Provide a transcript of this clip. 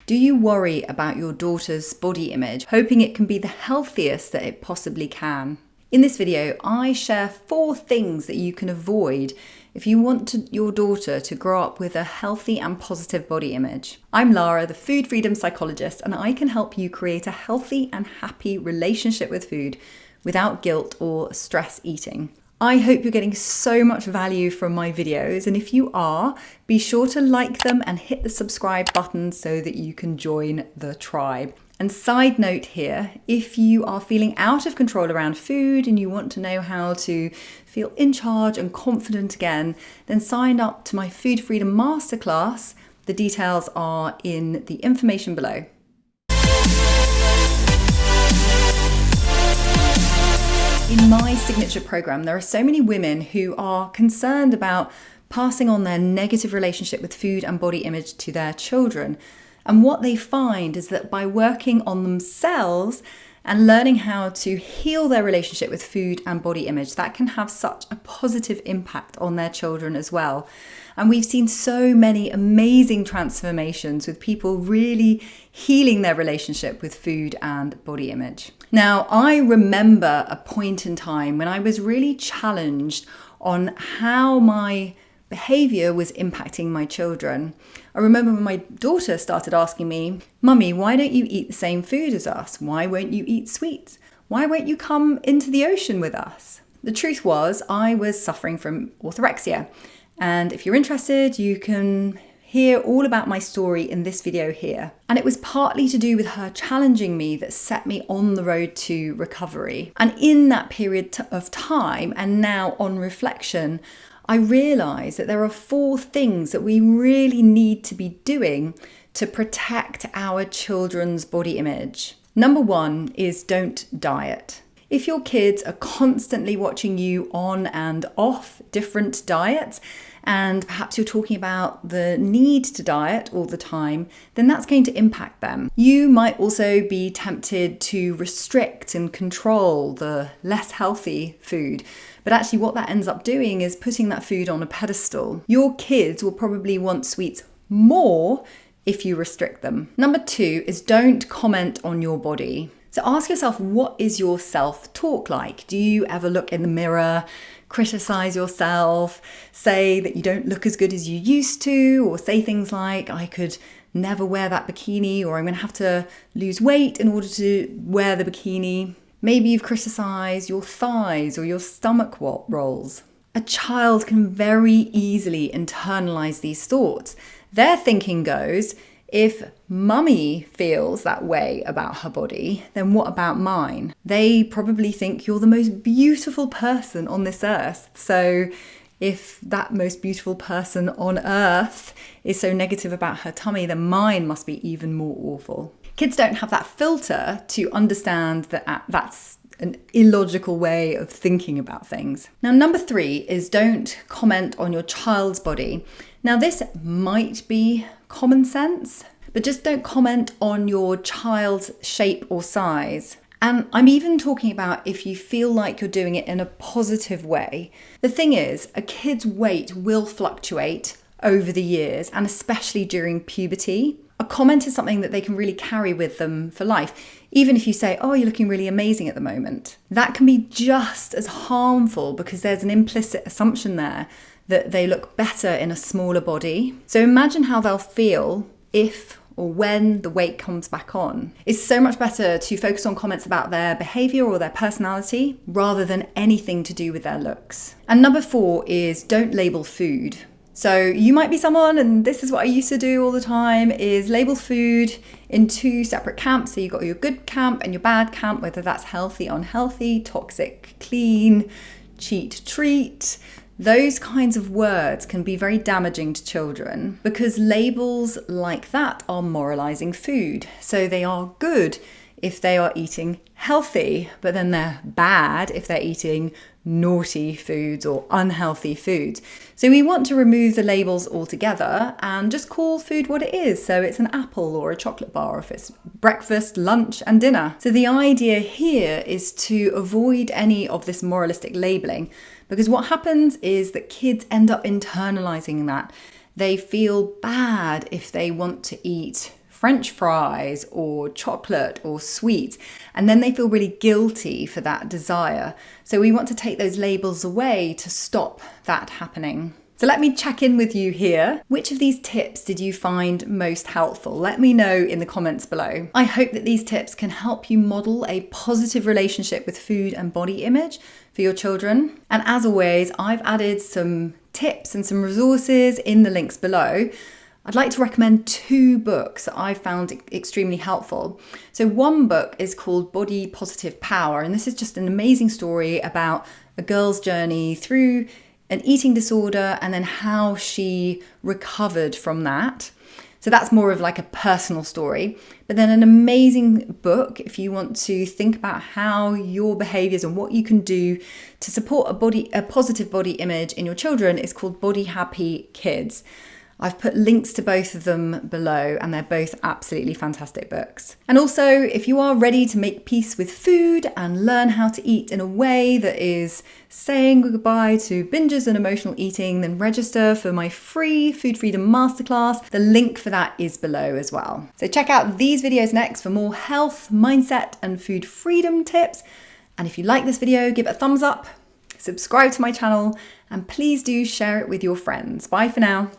Do you worry about your daughter's body image, hoping it can be the healthiest that it possibly can? In this video, I share 4 things that you can avoid if you want your daughter to grow up with a healthy and positive body image. I'm Lara, the food freedom psychologist, and I can help you create a healthy and happy relationship with food without guilt or stress eating. I hope you're getting so much value from my videos, and if you are, be sure to like them and hit the subscribe button so that you can join the tribe. And side note here, if you are feeling out of control around food and you want to know how to feel in charge and confident again, then sign up to my Food Freedom Masterclass. The details are in the information below. In my signature program, there are so many women who are concerned about passing on their negative relationship with food and body image to their children. And what they find is that by working on themselves and learning how to heal their relationship with food and body image, that can have such a positive impact on their children as well. And we've seen so many amazing transformations with people really healing their relationship with food and body image. Now, I remember a point in time when I was really challenged on how my behavior was impacting my children. I remember when my daughter started asking me, "Mummy, why don't you eat the same food as us? Why won't you eat sweets? Why won't you come into the ocean with us?" The truth was I was suffering from orthorexia. And if you're interested, you can hear all about my story in this video here. And it was partly to do with her challenging me that set me on the road to recovery. And in that period of time, and now on reflection, I realised that there are 4 things that we really need to be doing to protect our children's body image. Number 1 is don't diet. If your kids are constantly watching you on and off different diets, and perhaps you're talking about the need to diet all the time, then that's going to impact them. You might also be tempted to restrict and control the less healthy food. But actually what that ends up doing is putting that food on a pedestal. Your kids will probably want sweets more if you restrict them. Number 2 is don't comment on your body. So ask yourself, what is your self-talk like? Do you ever look in the mirror, criticize yourself, say that you don't look as good as you used to, or say things like, "I could never wear that bikini," or "I'm going to have to lose weight in order to wear the bikini"? Maybe you've criticized your thighs or your stomach rolls. A child can very easily internalize these thoughts. Their thinking goes, if mummy feels that way about her body, then what about mine? They probably think you're the most beautiful person on this earth. So if that most beautiful person on earth is so negative about her tummy, then mine must be even more awful. Kids don't have that filter to understand that that's an illogical way of thinking about things. Now, number 3 is don't comment on your child's body. Now, this might be common sense, but just don't comment on your child's shape or size. And I'm even talking about if you feel like you're doing it in a positive way. The thing is, a kid's weight will fluctuate over the years, and especially during puberty. A comment is something that they can really carry with them for life. Even if you say, "Oh, you're looking really amazing at the moment," that can be just as harmful because there's an implicit assumption there that they look better in a smaller body. So imagine how they'll feel if or when the weight comes back on. It's so much better to focus on comments about their behavior or their personality rather than anything to do with their looks. And number 4 is don't label food. So you might be someone, and this is what I used to do all the time, is label food in 2 separate camps. So you've got your good camp and your bad camp, whether that's healthy, unhealthy, toxic, clean, cheat, treat. Those kinds of words can be very damaging to children because labels like that are moralizing food. So they are good if they are eating healthy, but then they're bad if they're eating naughty foods or unhealthy foods. So we want to remove the labels altogether and just call food what it is. So it's an apple or a chocolate bar if it's breakfast, lunch and dinner. So the idea here is to avoid any of this moralistic labeling, because what happens is that kids end up internalizing that. They feel bad if they want to eat French fries or chocolate or sweets, and then they feel really guilty for that desire. So we want to take those labels away to stop that happening. So let me check in with you here. Which of these tips did you find most helpful? Let me know in the comments below. I hope that these tips can help you model a positive relationship with food and body image for your children. And as always, I've added some tips and some resources in the links below. I'd like to recommend 2 books that I found extremely helpful. So one book is called Body Positive Power, and this is just an amazing story about a girl's journey through an eating disorder and then how she recovered from that. So that's more of like a personal story. But then an amazing book if you want to think about how your behaviors and what you can do to support a positive body image in your children is called Body Happy Kids. I've put links to both of them below, and they're both absolutely fantastic books. And also, if you are ready to make peace with food and learn how to eat in a way that is saying goodbye to binges and emotional eating, then register for my free Food Freedom Masterclass. The link for that is below as well. So check out these videos next for more health, mindset, and food freedom tips. And if you like this video, give it a thumbs up, subscribe to my channel, and please do share it with your friends. Bye for now.